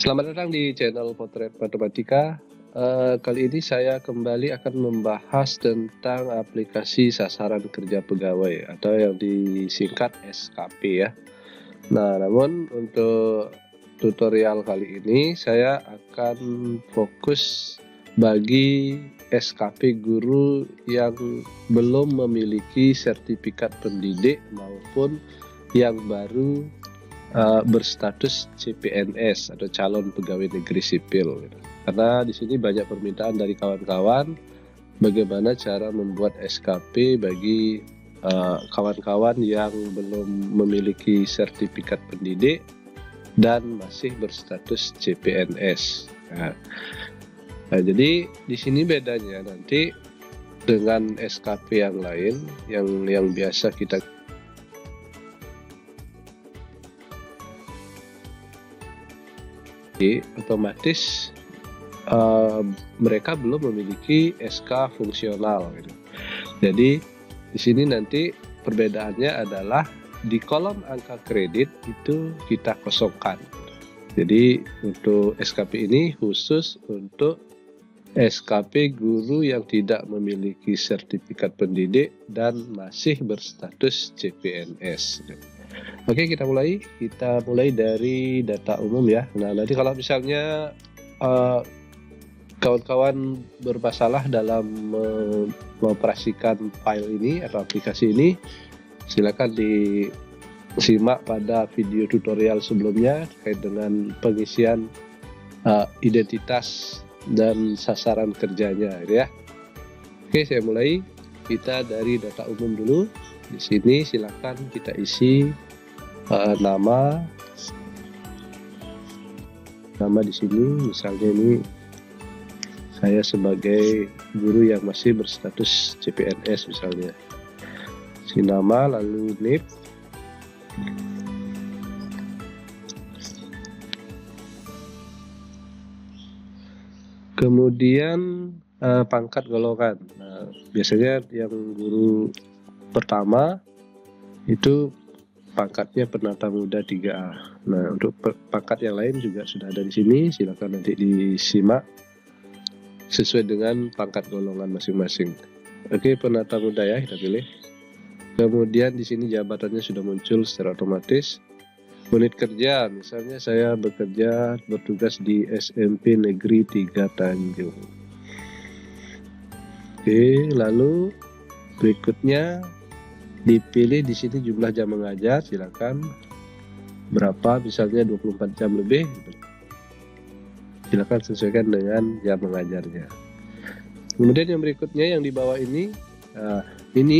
Selamat datang di channel Potret Matematika. Kali ini saya kembali akan membahas tentang aplikasi sasaran kerja pegawai atau yang disingkat SKP ya. Nah, namun untuk tutorial kali ini saya akan fokus bagi SKP guru yang belum memiliki sertifikat pendidik maupun yang baru berstatus CPNS atau calon pegawai negeri sipil. Karena di sini banyak permintaan dari kawan-kawan bagaimana cara membuat SKP bagi kawan-kawan yang belum memiliki sertifikat pendidik dan masih berstatus CPNS. Nah, jadi di sini bedanya nanti dengan SKP yang lain yang biasa kita otomatis mereka belum memiliki SK fungsional gitu. Jadi di sini nanti perbedaannya adalah di kolom angka kredit itu kita kosongkan. Jadi untuk SKP ini khusus untuk SKP guru yang tidak memiliki sertifikat pendidik dan masih berstatus CPNS. Oke, kita mulai dari data umum ya. Nah, nanti kalau misalnya kawan-kawan bermasalah dalam mengoperasikan file ini atau aplikasi ini, silakan disimak pada video tutorial sebelumnya terkait dengan pengisian identitas dan sasaran kerjanya ya. Oke, saya mulai. Kita dari data umum dulu. Di sini silakan kita isi nama di sini, misalnya ini saya sebagai guru yang masih berstatus CPNS misalnya. Isi nama lalu NIP. Kemudian pangkat golongan. Nah, biasanya yang guru pertama itu pangkatnya penata muda 3A. Nah, untuk pangkat yang lain juga sudah ada di sini, silakan nanti disimak sesuai dengan pangkat golongan masing-masing. Oke, penata muda ya kita pilih. Kemudian di sini jabatannya sudah muncul secara otomatis. Unit kerja, misalnya saya bertugas di SMP Negeri 3 Tanjung. Oke, lalu berikutnya dipilih di sini jumlah jam mengajar, silakan berapa, misalnya 24 jam lebih, silakan sesuaikan dengan jam mengajarnya. Kemudian yang berikutnya yang di bawah ini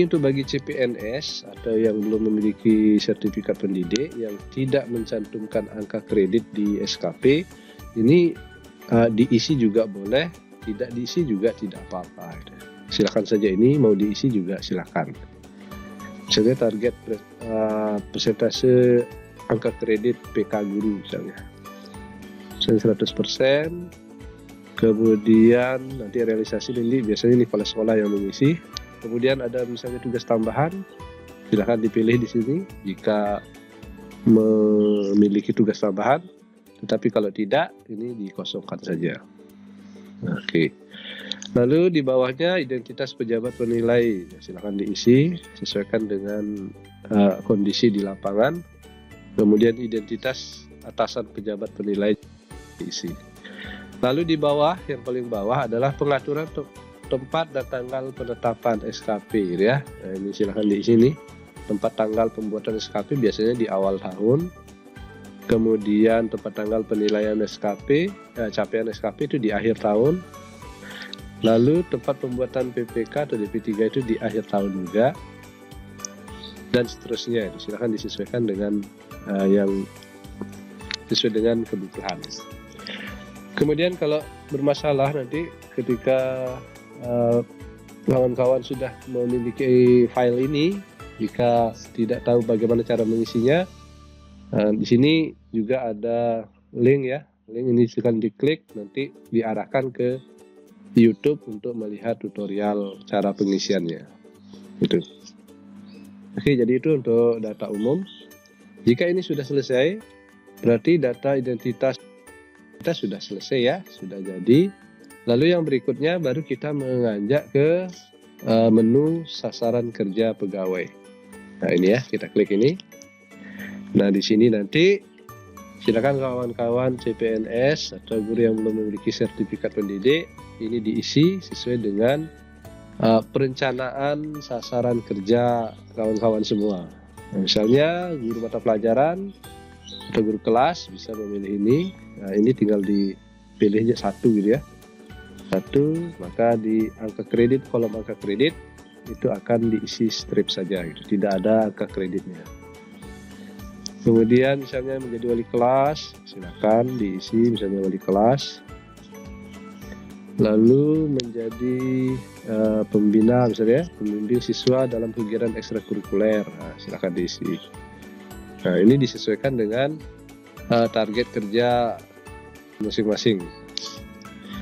untuk bagi CPNS atau yang belum memiliki sertifikat pendidik yang tidak mencantumkan angka kredit di SKP, ini diisi juga boleh, tidak diisi juga tidak apa-apa. Silakan saja, ini mau diisi juga silakan. Misalnya target persentase angka kredit PK guru misalnya 100%. Kemudian nanti realisasi ini biasanya kepala sekolah yang mengisi. Kemudian ada misalnya tugas tambahan, silahkan dipilih di sini jika memiliki tugas tambahan. Tetapi kalau tidak, ini dikosongkan saja. Oke. Lalu di bawahnya identitas pejabat penilai, silakan diisi sesuaikan dengan kondisi di lapangan. Kemudian identitas atasan pejabat penilai diisi. Lalu di bawah, yang paling bawah adalah pengaturan tempat dan tanggal penetapan SKP ya. Nah, ini silakan diisi nih. Tempat tanggal pembuatan SKP biasanya di awal tahun. Kemudian tempat tanggal penilaian SKP, capaian SKP itu di akhir tahun. Lalu tempat pembuatan PPK atau DP3 itu di akhir tahun juga, dan seterusnya. Silahkan disesuaikan dengan yang sesuai dengan kebutuhan. Kemudian kalau bermasalah nanti ketika kawan-kawan sudah memiliki file ini, jika tidak tahu bagaimana cara mengisinya, di sini juga ada link ya. Link ini silahkan diklik, nanti diarahkan ke YouTube untuk melihat tutorial cara pengisiannya. Itu. Oke, jadi itu untuk data umum. Jika ini sudah selesai, berarti data identitas kita sudah selesai ya, sudah jadi. Lalu yang berikutnya baru kita menganjak ke menu sasaran kerja pegawai. Nah ini ya, kita klik ini. Nah di sini nanti silakan kawan-kawan CPNS atau guru yang belum memiliki sertifikat pendidik ini diisi sesuai dengan perencanaan sasaran kerja kawan-kawan semua. Nah, misalnya guru mata pelajaran atau guru kelas bisa memilih ini. Nah ini tinggal dipilih aja satu gitu ya. Satu, maka di angka kredit, kolom angka kredit itu akan diisi strip saja gitu, tidak ada angka kreditnya. Kemudian misalnya menjadi wali kelas, silakan diisi misalnya wali kelas. Lalu menjadi pembina misalnya, pembimbing siswa dalam kegiatan ekstrakurikuler, nah, silakan diisi. Nah ini disesuaikan dengan target kerja masing-masing.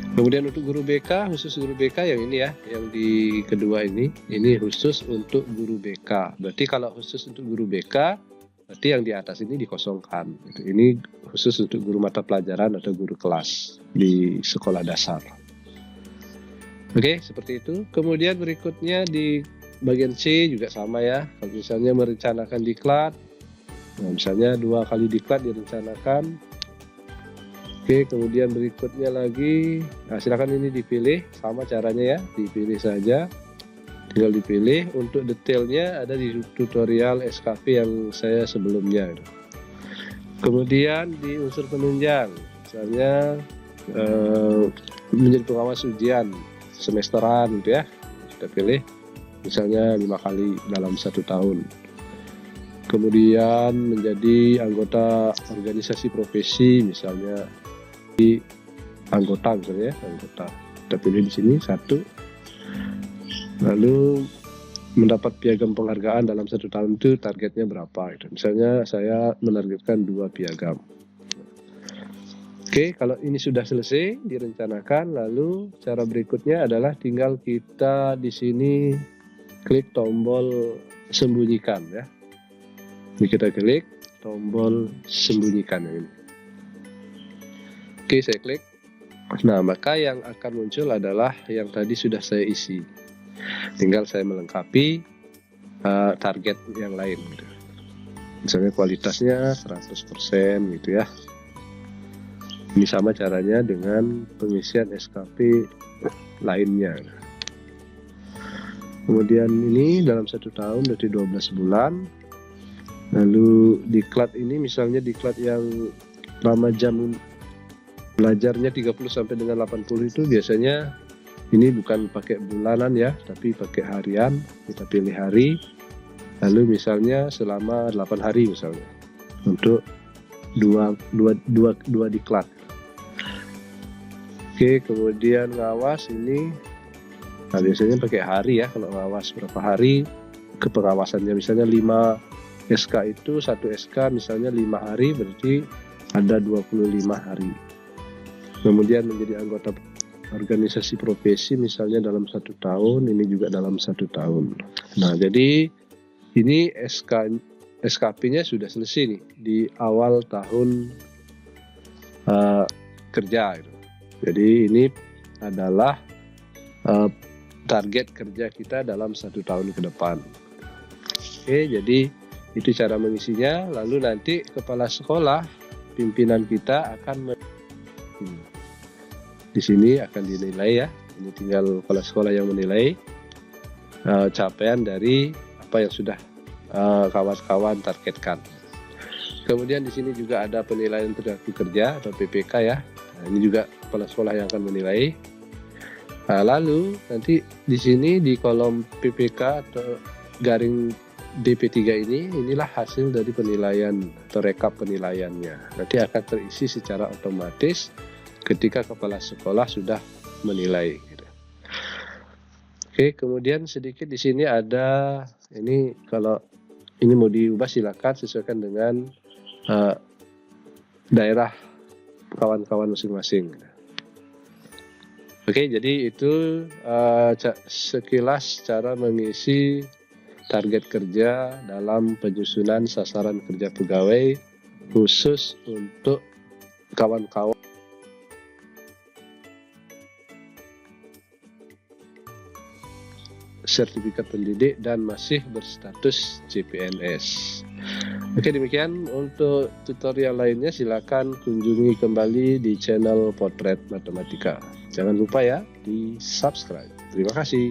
Kemudian untuk guru BK, khusus guru BK yang ini ya, yang di kedua ini khusus untuk guru BK. Berarti kalau khusus untuk guru BK, berarti yang di atas ini dikosongkan. Ini khusus untuk guru mata pelajaran atau guru kelas di sekolah dasar. Oke, seperti itu. Kemudian berikutnya di bagian C juga sama ya. Kalau misalnya merencanakan diklat, nah misalnya 2 kali diklat direncanakan. Oke, kemudian berikutnya lagi, nah silakan ini dipilih, sama caranya ya, dipilih saja, tinggal dipilih. Untuk detailnya ada di tutorial SKP yang saya sebelumnya. Kemudian di unsur penunjang, misalnya menjadi pengawas ujian semesteran gitu ya, kita pilih, misalnya 5 kali dalam 1 tahun. Kemudian menjadi anggota organisasi profesi, misalnya di anggota misalnya anggota, kita pilih di sini 1. Lalu mendapat piagam penghargaan dalam 1 tahun itu targetnya berapa gitu. Misalnya saya menargetkan 2 piagam. Oke, kalau ini sudah selesai direncanakan, lalu cara berikutnya adalah tinggal kita di sini klik tombol sembunyikan ya. Ini kita klik tombol sembunyikan ini. Oke, saya klik. Nah, maka yang akan muncul adalah yang tadi sudah saya isi. Tinggal saya melengkapi target yang lain. Gitu. Misalnya kualitasnya 100% gitu ya. Ini sama caranya dengan pengisian SKP lainnya. Kemudian ini dalam 1 tahun berarti 12 bulan. Lalu diklat ini misalnya diklat yang lama jam belajarnya 30 sampai dengan 80 itu biasanya ini bukan pakai bulanan ya, tapi pakai harian. Kita pilih hari, lalu misalnya selama 8 hari misalnya untuk dua diklat. Oke, kemudian ngawas ini, nah biasanya pakai hari ya, kalau ngawas berapa hari kepengawasannya, misalnya 5 SK itu 1 SK misalnya 5 hari, berarti ada 25 hari. Kemudian menjadi anggota organisasi profesi misalnya dalam 1 tahun, ini juga dalam 1 tahun. Nah jadi ini SKP-nya sudah selesai nih di awal tahun kerja gitu. Jadi ini adalah target kerja kita dalam 1 tahun ke depan. Oke, jadi itu cara mengisinya. Lalu nanti kepala sekolah, pimpinan kita akan di sini akan dinilai ya. Ini tinggal kepala sekolah yang menilai capaian dari apa yang sudah kawan-kawan targetkan. Kemudian di sini juga ada penilaian perilaku kerja atau PPK ya. Nah, ini juga kepala sekolah yang akan menilai. Nah, lalu nanti di sini di kolom PPK atau garing DP3 inilah hasil dari penilaian atau rekap penilaiannya. Nanti akan terisi secara otomatis ketika kepala sekolah sudah menilai. Oke, kemudian sedikit di sini ada ini, kalau ini mau diubah silakan sesuaikan dengan daerah kawan-kawan masing-masing. Oke, jadi itu sekilas cara mengisi target kerja dalam penyusunan sasaran kerja pegawai khusus untuk kawan-kawan sertifikat pendidik dan masih berstatus CPNS. Oke, demikian untuk tutorial lainnya silakan kunjungi kembali di channel Potret Matematika. Jangan lupa ya di subscribe. Terima kasih.